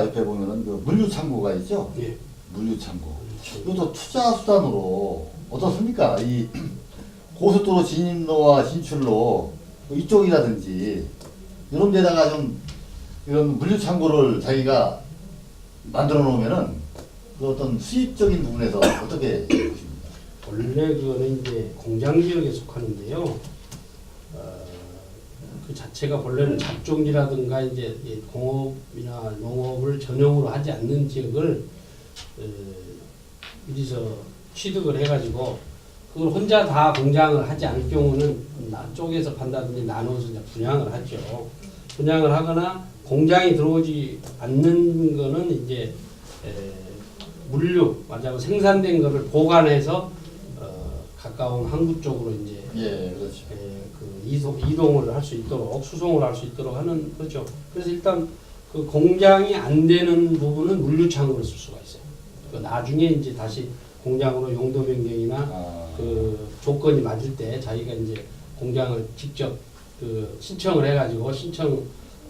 옆에 보면은 그 물류창고가 있죠. 예. 물류창고. 이것도 투자 수단으로 어떻습니까? 이 고속도로 진입로와 진출로 이쪽이라든지 이런 데다가 좀 이런 물류창고를 자기가 만들어 놓으면은 그 어떤 수입적인 부분에서 어떻게 보십니까? 원래 그거는 이제 공장 지역에 속하는데요. 그 자체가 본래는 잡종지라든가 이제 이 공업이나 농업을 전용으로 하지 않는 지역을 여기서 취득을 해가지고 그걸 혼자 다 공장을 하지 않을 경우는 쪼개서 판다든지 나눠서 이제 분양을 하죠. 분양을 하거나 공장이 들어오지 않는 거는 이제 물류, 맞아요. 생산된 거를 보관해서 가까운 항구 쪽으로 이제 예, 그렇죠. 그 이동을 할 수 있도록 수송을 할 수 있도록 하는 거죠. 그래서 일단 그 공장이 안 되는 부분은 물류창고를 쓸 수가 있어요. 그 나중에 이제 다시 공장으로 용도 변경이나 그 조건이 맞을 때 자기가 이제 공장을 직접 그 신청을 해가지고 신청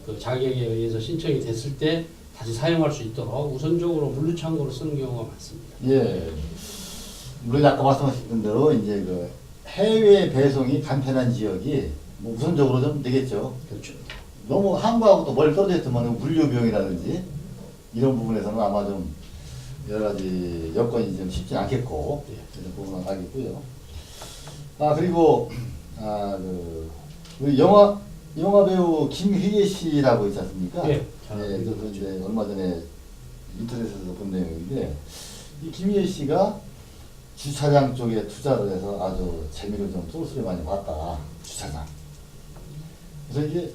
그 자격에 의해서 신청이 됐을 때 다시 사용할 수 있도록 우선적으로 물류창고를 쓰는 경우가 많습니다. 예. 물론 아까 말씀하신 대로 이제 그 해외 배송이 간편한 지역이 뭐 우선적으로 좀 되겠죠. 그렇죠. 너무 한국하고 또 멀리 떨어져 있으면 물류 비용이라든지 이런 부분에서는 아마 좀 여러 가지 여건이 좀 쉽지 않겠고 이런 부분은 알겠고요. 그리고 우리 영화 배우 김희애 씨라고 있지 않습니까? 예. 저도 이제 얼마 전에 인터넷에서 본 내용인데 이 김희애 씨가 주차장 쪽에 투자를 해서 아주 재미를 좀 쏠쏠히 많이 봤다. 주차장. 그래서 이게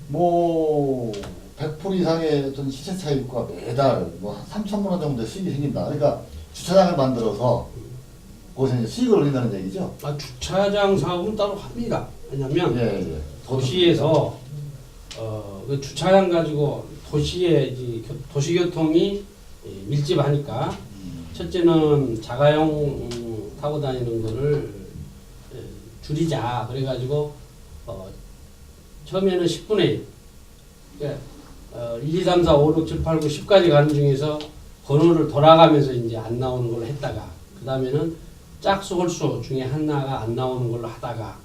뭐 100% 이상의 어떤 시세 차익과 매달 뭐 3천만 원 정도의 수익이 생긴다. 그러니까 주차장을 만들어서 거기서 이제 수익을 올린다는 얘기죠. 주차장 사업은 따로 합니다. 왜냐면 예. 도시에서 그 주차장 가지고 도시의 도시교통이 밀집하니까 첫째는 자가용 타고 다니는 거를 줄이자. 그래가지고 처음에는 10분의 1. 그러니까 1, 2, 3, 4, 5, 6, 7, 8, 9, 10까지 가는 중에서 번호를 돌아가면서 이제 안 나오는 걸로 했다가 그 다음에는 짝수 홀수 중에 하나가 안 나오는 걸로 하다가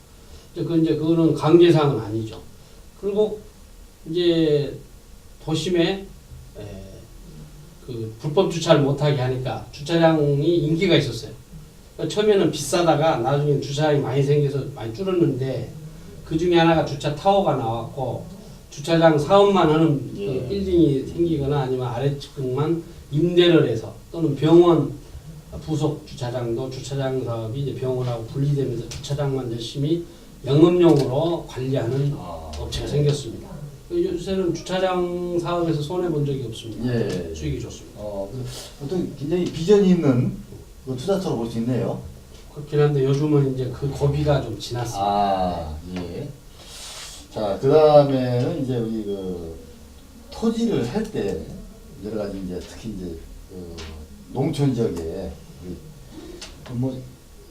그거는 강제상은 아니죠. 그리고 이제 도심에 그 불법 주차를 못하게 하니까 주차장이 인기가 있었어요. 그러니까 처음에는 비싸다가 나중에 주차장이 많이 생겨서 많이 줄었는데 그 중에 하나가 주차 타워가 나왔고 주차장 사업만 하는 그 빌딩이 생기거나 아니면 아래층만 임대를 해서 또는 병원 부속 주차장도 주차장 사업이 이제 병원하고 분리되면서 주차장만 열심히 영업용으로 관리하는 업체가 생겼습니다. 요새는 주차장 사업에서 손해본 적이 없습니다. 예. 수익이 좋습니다. 어떤 굉장히 비전이 있는 그 투자처로 볼 수 있네요. 그렇긴 한데 요즘은 이제 그 고비가 좀 지났습니다. 예. 자, 그 다음에는 이제 우리 그 토지를 살 때 여러 가지 이제 특히 이제 그 농촌 지역에 뭐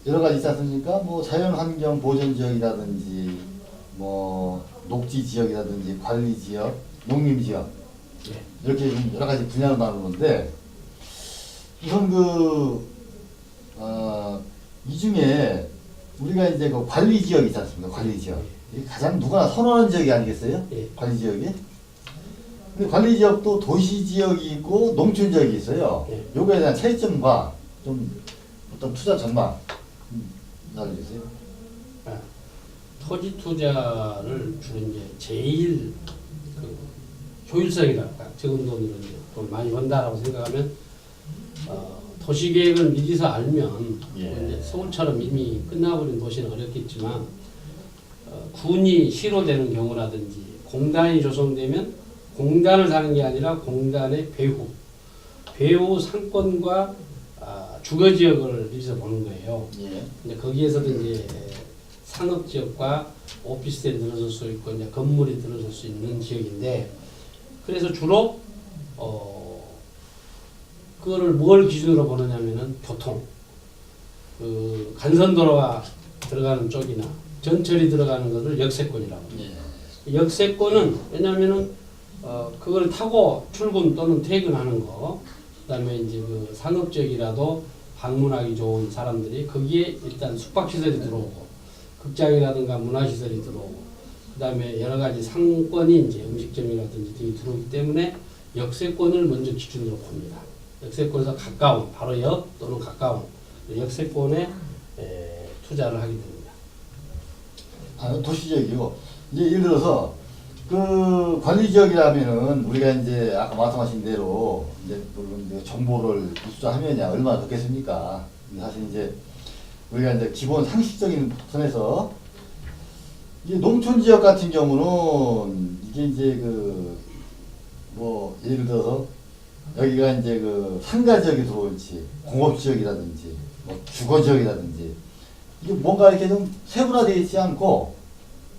여러 가지 있지 않습니까? 뭐 자연환경 보전 지역이라든지 뭐 녹지 지역이라든지 관리 지역, 농림 지역 이렇게 좀 여러 가지 분야로 나누는데 우선 이 중에 우리가 이제 그 관리 지역 있지 않습니까? 관리 지역. 이게 가장 누가 선호하는 지역이 아니겠어요? 예. 관리 지역이. 근데 관리 지역도 도시 지역이 있고 농촌 지역이 있어요. 예. 요거에 대한 차이점과 좀 어떤 투자 전망 알려주세요. 토지 투자를 주로 이제 제일 그 효율성이랄까 적은 돈으로 이제 돈 많이 번다라고 생각하면 도시계획을 미리서 알면 이제 서울처럼 이미 끝나버린 도시는 어렵겠지만 군이 시로되는 경우라든지 공단이 조성되면 공단을 사는 게 아니라 공단의 배후 상권과 주거지역을 미리서 보는 거예요. 근데 거기에서도 이제 상업지역과 오피스텔이 들어설 수 있고 이제 건물이 들어설 수 있는 지역인데 그래서 주로 그거를 뭘 기준으로 보느냐면은 교통, 그 간선도로가 들어가는 쪽이나 전철이 들어가는 것을 역세권이라고 합니다. 역세권은 왜냐하면은 그걸 타고 출근 또는 퇴근하는 거, 그다음에 이제 그 상업적이라도 방문하기 좋은 사람들이 거기에 일단 숙박시설이 들어오고, 극장이라든가 문화시설이 들어오고, 그다음에 여러 가지 상권이 이제 음식점이라든지 등이 들어오기 때문에 역세권을 먼저 기준으로 봅니다. 역세권에서 가까운, 바로 역 또는 가까운 역세권에 투자를 하게 됩니다. 도시적이고 이제 예를 들어서 그 관리 지역이라면은 우리가 이제 아까 말씀하신 대로 이제 물론 이제 정보를 입수하면야 얼마나 좋겠습니까? 사실 이제 우리가 이제 기본 상식적인 선에서 이제 농촌 지역 같은 경우는 이게 이제 그 뭐 예를 들어서 여기가 이제 그 상가 지역이 들어올지 공업 지역이라든지 뭐 주거 지역이라든지 이게 뭔가 이렇게 좀 세분화되어 있지 않고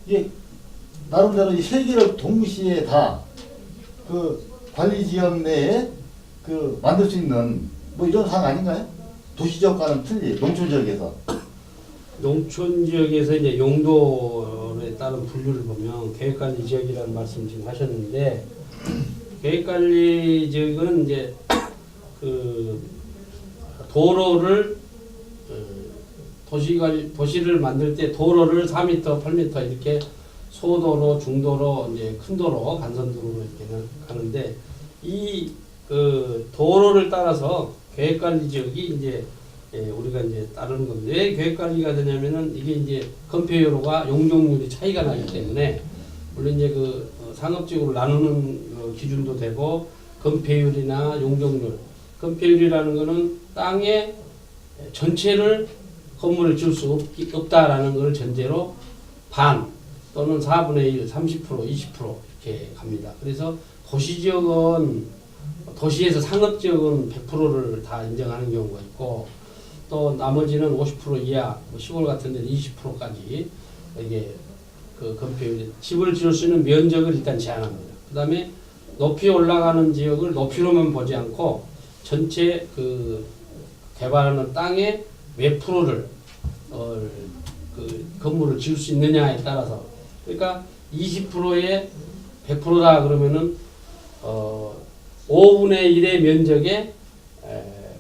이게 나름대로 이 세 개를 동시에 다 그 관리 지역 내에 그 만들 수 있는 뭐 이런 상황 아닌가요? 도시 지역과는 틀리 농촌 지역에서. 농촌 지역에서 이제 용도에 따른 분류를 보면 계획관리 지역이라는 말씀 지금 하셨는데, 계획관리 지역은 이제 그 도로를 도시를 만들 때 도로를 4m, 8m 이렇게 소도로, 중도로, 이제 큰 도로, 간선도로 이렇게 가는데, 이 그 도로를 따라서 계획관리 지역이 이제 우리가 이제 따르는 건데, 왜 계획관리가 되냐면은 이게 이제 건폐율과 용적률이 차이가 나기 때문에, 물론 이제 그 상업지구를 나누는 기준도 되고, 건폐율이나 용적률, 건폐율이라는 거는 땅의 전체를 건물을 지을 수 없다라는 걸 전제로 반 또는 4분의 1, 30%, 20% 이렇게 갑니다. 그래서 도시지역은 도시에서 상업지역은 100%를 다 인정하는 경우가 있고, 또 나머지는 50% 이하, 뭐 시골 같은 데는 20%까지 이게 그 건폐율, 집을 지을 수 있는 면적을 일단 제한합니다. 그 다음에 높이 올라가는 지역을 높이로만 보지 않고 전체 그 개발하는 땅의 몇 프로를 그 건물을 지을 수 있느냐에 따라서, 그러니까 20%에 100%다 그러면은 5분의 1의 면적에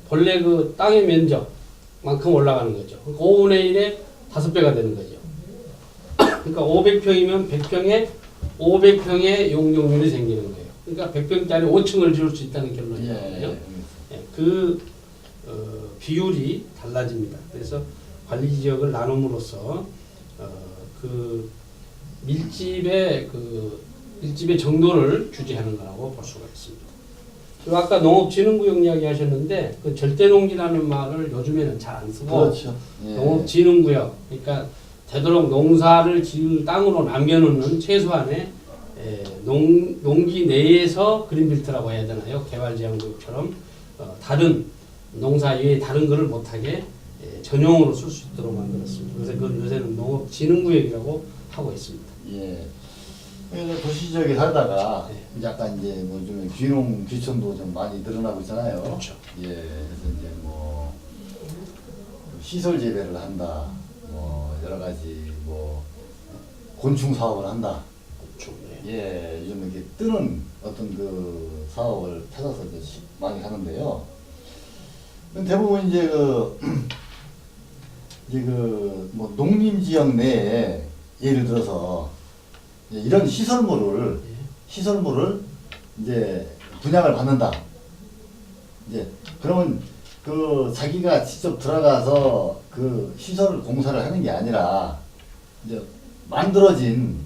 본래 그 땅의 면적만큼 올라가는 거죠. 그러니까 5분의 1에 5배가 되는 거죠. 그러니까 500평이면 100평에 500평의 용적률이 생기는 거예요. 그러니까 100평짜리 5층을 지을 수 있다는 결론이거든요. 그 비율이 달라집니다. 그래서 관리 지역을 나눔으로써 그 밀집의 정도를 규제하는 거라고 볼 수가 있습니다. 그리고 아까 농업진흥구역 이야기 하셨는데, 그 절대농지라는 말을 요즘에는 잘 안 쓰고, 그렇죠. 예. 농업진흥구역, 그러니까 되도록 농사를 지을 땅으로 남겨놓는 최소한의 농지 내에서 그린벨트라고 해야 되나요? 개발제한구역처럼 다른 농사 외에 다른 것을 못하게 전용으로 쓸 수 있도록 만들었습니다. 그래서 그걸 요새는 농업진흥구역이라고 하고 있습니다. 예. 그래서 도시 지역에 살다가 네. 약간 이제 뭐 좀 귀농 귀촌도 좀 많이 늘어나고 있잖아요. 그렇죠. 예. 그래서 이제 뭐 시설 재배를 한다. 뭐 여러 가지 뭐 곤충 사업을 한다. 그렇죠. 네. 예. 요즘 이렇게 뜨는 어떤 그 사업을 찾아서 이제 많이 하는데요. 대부분 이제 뭐 농림 지역 내에 예를 들어서 이런 시설물을 이제 분양을 받는다. 이제 그러면 그 자기가 직접 들어가서 그 시설을 공사를 하는 게 아니라 이제 만들어진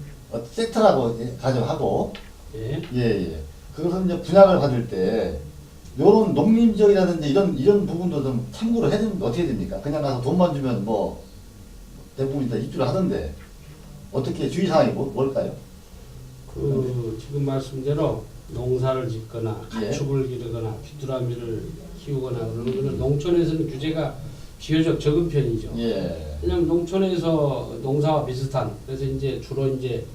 세트라고 가정하고 예. 그것을 이제 분양을 받을 때 요런 농림 지역이라든지 이런 부분도 좀 참고를 해주면 어떻게 됩니까? 그냥 가서 돈만 주면 뭐 대부분 다 입주를 하던데 어떻게 주의사항이 뭘까요? 지금 말씀대로 농사를 짓거나 가축을 기르거나 귀뚜라미를 키우거나 그러는 거는 농촌에서는 규제가 비교적 적은 편이죠. 예. 왜냐하면 농촌에서 농사와 비슷한, 그래서 이제 주로 이제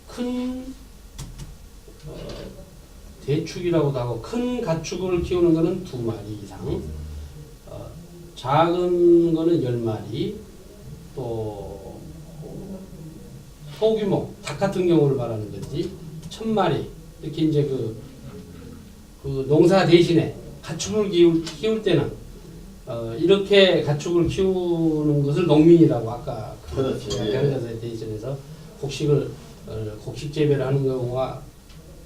큰 대축이라고도 하고 큰 가축을 키우는 거는 2마리 이상, 작은 거는 10마리, 또 소규모 닭 같은 경우를 말하는 건지 1000마리 이렇게 이제 그 농사 대신에 가축을 키울 때는 이렇게 가축을 키우는 것을 농민이라고 아까 그렇죠. 예. 경자세 대신에서 곡식 재배를 하는 경우와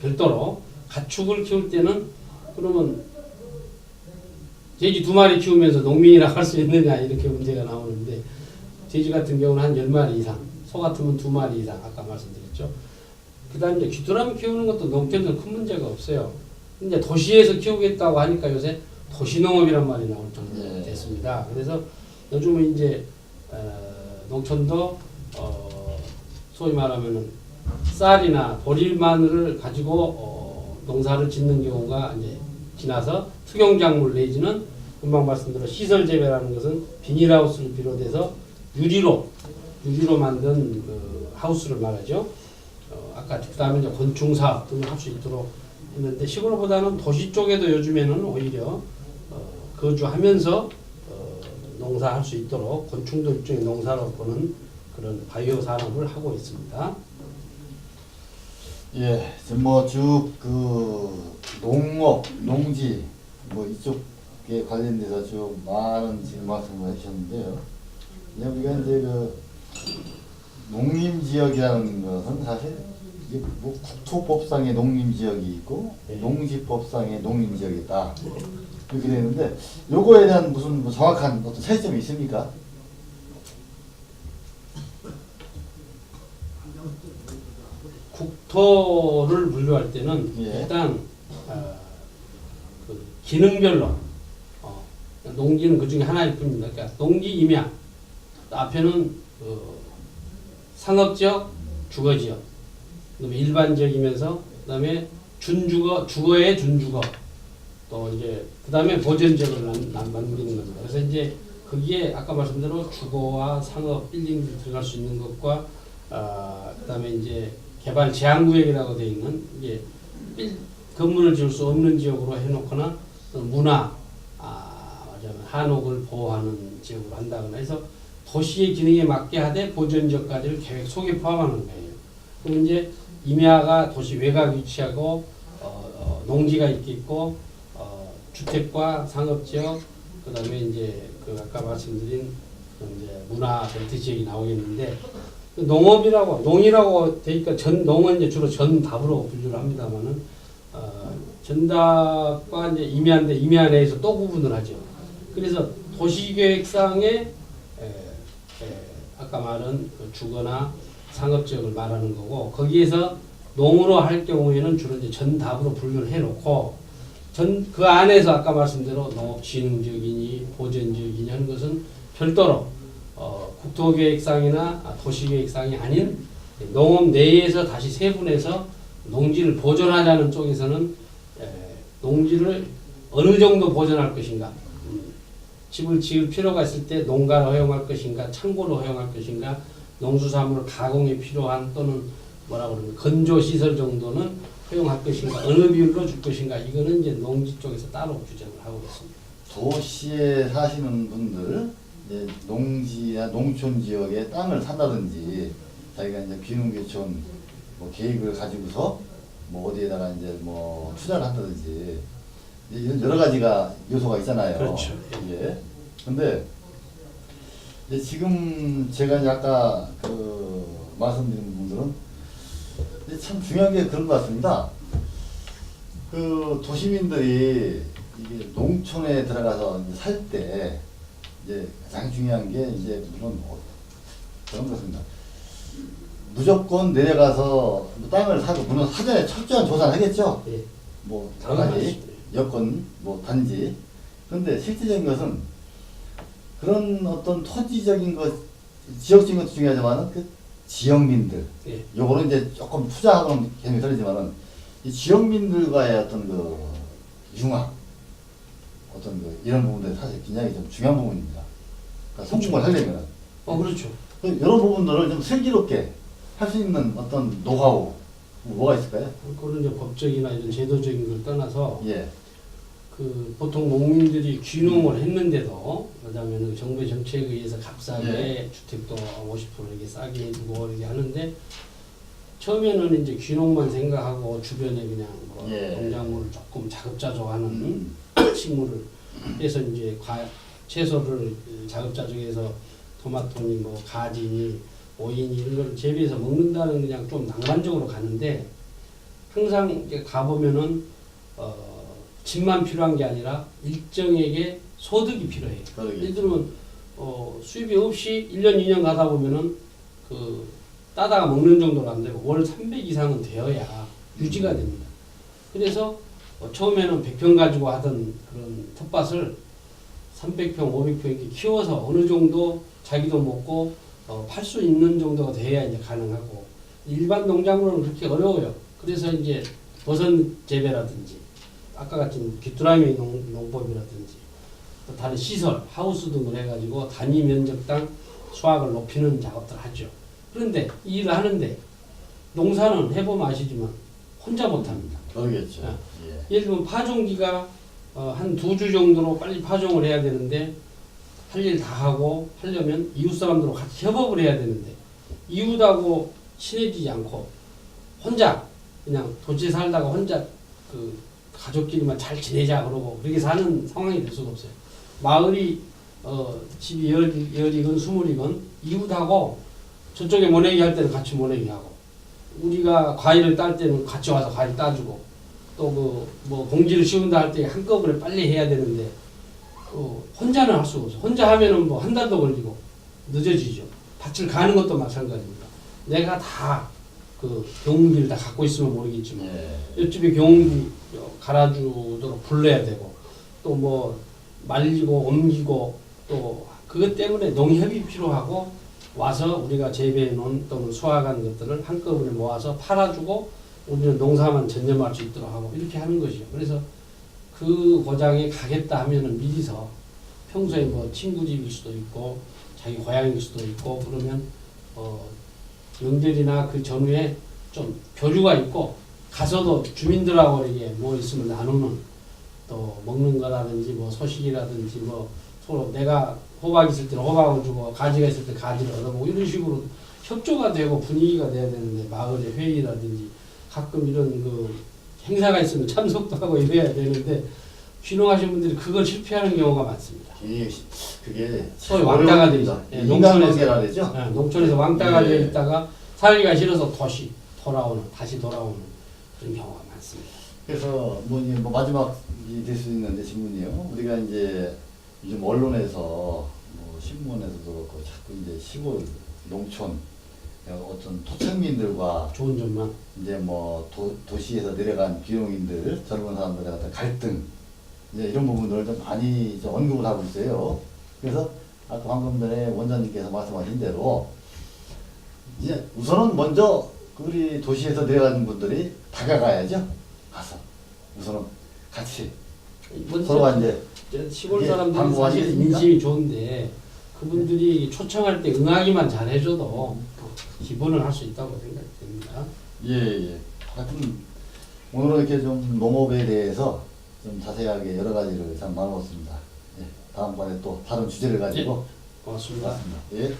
별도로 가축을 키울 때는 그러면 돼지 2마리 키우면서 농민이라고 할 수 있느냐 이렇게 문제가 나오는데 돼지 같은 경우는 한 10마리 이상, 소 같으면 2마리 이상 아까 말씀드렸죠. 그 다음에 이제 귀뚜라미 키우는 것도 농촌에는 큰 문제가 없어요. 이제 도시에서 키우겠다고 하니까 요새 도시농업이란 말이 나올 정도 됐습니다. 그래서 요즘은 이제 농촌도 소위 말하면은 쌀이나 보리마늘을 가지고 농사를 짓는 경우가 이제 지나서 특용작물 내지는 금방 말씀드린 시설 재배라는 것은 비닐하우스를 비롯해서 유리로 만든 그 하우스를 말하죠. 아까 그다음에 이제 곤충 사업 등을 할 수 있도록 했는데 시골보다는 도시 쪽에도 요즘에는 오히려 거주하면서 농사할 수 있도록 곤충도 일종의 농사로 보는 그런 바이오 산업을 하고 있습니다. 예, 지금 뭐쭉 농업, 농지 뭐 이쪽에 관련돼서 쭉 많은 지금 말씀을 해주셨는데요. 우리가 이제 그 농림지역이라는 것은 사실 이게 뭐 국토법상의 농림지역이 있고 농지법상의 농림지역이다 이렇게 되는데 요거에 대한 무슨 뭐 정확한 어떤 차이점이 있습니까? 국토를 분류할 때는 일단 그 기능별로 농지는 그 중에 하나일 뿐입니다. 그러니까 농지 임야 앞에는 상업지역, 주거지역, 그다음에 일반적이면서 그다음에 준주거, 주거의 준주거, 또 이제 그다음에 보전지역을 만드는 겁니다. 그래서 이제 거기에 아까 말씀대로 주거와 상업 빌딩들이 들어갈 수 있는 것과 그다음에 이제 개발 제한구역이라고 되어 있는 이게 건물을 지을 수 없는 지역으로 해놓거나 문화, 한옥을 보호하는 지역으로 한다거나 해서 도시의 기능에 맞게 하되 보전지역까지를 계획 속에 포함하는 거예요. 그럼 이제 임야가 도시 외곽 위치하고 농지가 있겠고 주택과 상업지역 그다음에 이제 그 아까 말씀드린 이제 문화 벨트 지역이 나오겠는데 농업이라고 농이라고 되니까 농은 이제 주로 전답으로 분류를 합니다만은 전답과 이제 임야인데 임야 내에서 또 구분을 하죠. 그래서 도시계획상에 아까 말한 그 주거나 상업지역을 말하는 거고 거기에서 농으로 할 경우에는 주로 이제 전답으로 분류를 해놓고 그 안에서 아까 말씀대로 농업진흥지역이니 보전지역이니 하는 것은 별도로 국토계획상이나 도시계획상이 아닌 농업 내에서 다시 세분해서 농지를 보존하자는 쪽에서는 농지를 어느 정도 보존할 것인가 집을 지을 필요가 있을 때 농가를 허용할 것인가 창고를 허용할 것인가 농수산물 가공에 필요한 또는 뭐라 그러면 건조시설 정도는 허용할 것인가 어느 비율로 줄 것인가 이거는 이제 농지 쪽에서 따로 규정을 하고 있습니다. 도시에 사시는 분들 이제 농지나 농촌 지역에 땅을 산다든지 자기가 이제 귀농귀촌 뭐 계획을 가지고서 뭐 어디에다가 이제 뭐 투자를 한다든지 이런 여러 가지가 요소가 있잖아요. 그렇죠. 예. 근데 이제 지금 제가 이제 아까 그 말씀드린 분들은 이제 참 중요한 게 그런 것 같습니다. 그 도시민들이 이게 농촌에 들어가서 살 때 이제 가장 중요한 게 이제 물론 그런 것입니다. 무조건 내려가서 땅을 사고 물론 사전에 철저한 조사를 하겠죠. 예. 뭐 여러 가지 여건 뭐 단지. 그런데 실질적인 것은 그런 어떤 토지적인 것, 지역적인 것도 중요하지만은 그 지역민들. 예. 요거는 이제 조금 투자하고는 개념이 다르지만은 이 지역민들과의 어떤 그 융합, 어떤 그 이런 부분들이 사실 굉장히 좀 중요한 부분입니다. 그러니까 성공을 하려면. 그렇죠. 이런 부분들을 좀 슬기롭게 할 수 있는 어떤 노하우 뭐가 있을까요? 그거는 이제 법적이나 이런 제도적인 걸 떠나서 예. 그 보통 농민들이 귀농을 했는데도 그다음에는 정부의 정책에 의해서 값싸게 주택도 50% 이렇게 싸게 해주고 이렇게 하는데 처음에는 이제 귀농만 생각하고 주변에 그냥 뭐 예. 농작물을 조금 자급자족하는 식물을 해서 이제 채소를 자급자족해서 토마토니 뭐 가지니 오이니 이런 걸 재배해서 먹는다는 그냥 좀 낭만적으로 가는데 항상 이제 가보면은 집만 필요한 게 아니라 일정에게 소득이 필요해요. 예를 들면 수입이 없이 1년 2년 가다 보면은 그 따다가 먹는 정도는 안 되고 월 300 이상은 되어야 유지가 됩니다. 그래서 처음에는 100평 가지고 하던 그런 텃밭을 300평, 500평 이렇게 키워서 어느 정도 자기도 먹고 팔 수 있는 정도가 돼야 이제 가능하고 일반 농작물은 그렇게 어려워요. 그래서 이제 버섯 재배라든지 아까 같은 귀뚜라미 농법이라든지 또 다른 시설, 하우스 등을 해가지고 단위 면적당 수확을 높이는 작업들을 하죠. 그런데 이 일을 하는데 농사는 해보면 아시지만 혼자 못합니다. 그러겠죠. 예. 예를 들면 파종기가 한 2주 정도로 빨리 파종을 해야 되는데 할 일 다 하고 하려면 이웃 사람들과 같이 협업을 해야 되는데 이웃하고 친해지지 않고 혼자 그냥 도시에 살다가 혼자 그 가족끼리만 잘 지내자 그러고 그렇게 사는 상황이 될 수가 없어요. 마을이 집이 10이건 20이건 이웃하고 저쪽에 모내기 할 때는 같이 모내기 하고 우리가 과일을 딸 때는 같이 와서 과일 따주고 또 그 뭐 공지를 씌운다 할 때 한꺼번에 빨리 해야 되는데 혼자는 할 수가 없어. 혼자 하면은 뭐 한 달도 걸리고 늦어지죠. 밭을 가는 것도 마찬가지입니다. 내가 다 그 경운기를 다 갖고 있으면 모르겠지만 옆집에 경운기 갈아주도록 불러야 되고 또 뭐 말리고 옮기고 또 그것 때문에 농협이 필요하고 와서 우리가 재배해 놓은 또는 수확한 것들을 한꺼번에 모아서 팔아주고 우리는 농사만 전념할 수 있도록 하고 이렇게 하는 것이죠. 그래서 그 고장에 가겠다 하면은 미리서 평소에 뭐 친구 집일 수도 있고 자기 고향일 수도 있고 그러면 명절이나 그 전후에 좀 교류가 있고 가서도 주민들하고 이게 뭐 있으면 나누는 또 먹는 거라든지 뭐 소식이라든지 뭐 서로 내가 호박 있을 때는 호박을 주고 가지가 있을 때 가지를 얻어보고 이런 식으로 협조가 되고 분위기가 돼야 되는데 마을의 회의라든지 가끔 이런 그 행사가 있으면 참석도 하고 이래야 되는데 귀농하신 분들이 그걸 실패하는 경우가 많습니다. 그게 소위 왕따가 돼 있어. 인간관계라 그러죠. 농촌에서 왕따가 되어 있다가 살기가 싫어서 다시 돌아오는 그런 경우가 많습니다. 그래서 뭐 마지막이 될 수 있는데 질문이요. 우리가 이제 요즘 언론에서 뭐 신문에서도 그렇고 자꾸 이제 시골 농촌 어떤 토착민들과 좋은 점만 이제 뭐 도시에서 내려간 귀농인들 젊은 사람들의 어떤 갈등 이제 이런 부분들을 좀 많이 이제 언급을 하고 있어요. 그래서 아까 방금 전에 원장님께서 말씀하신 대로 이제 우선은 먼저 우리 도시에서 내려가는 분들이 다가가야죠. 가서 우선은 같이 서로가 이제 시골 이게 사람들이 방법 사실 아니겠습니까? 인심이 좋은데 그분들이 초청할 때 응하기만 잘해줘도 기본을 할 수 있다고 생각됩니다. 예. 하여튼 오늘은 이렇게 좀 농업에 대해서 좀 자세하게 여러 가지를 참 나누었습니다. 예. 다음번에 또 다른 주제를 가지고 고맙습니다. 예.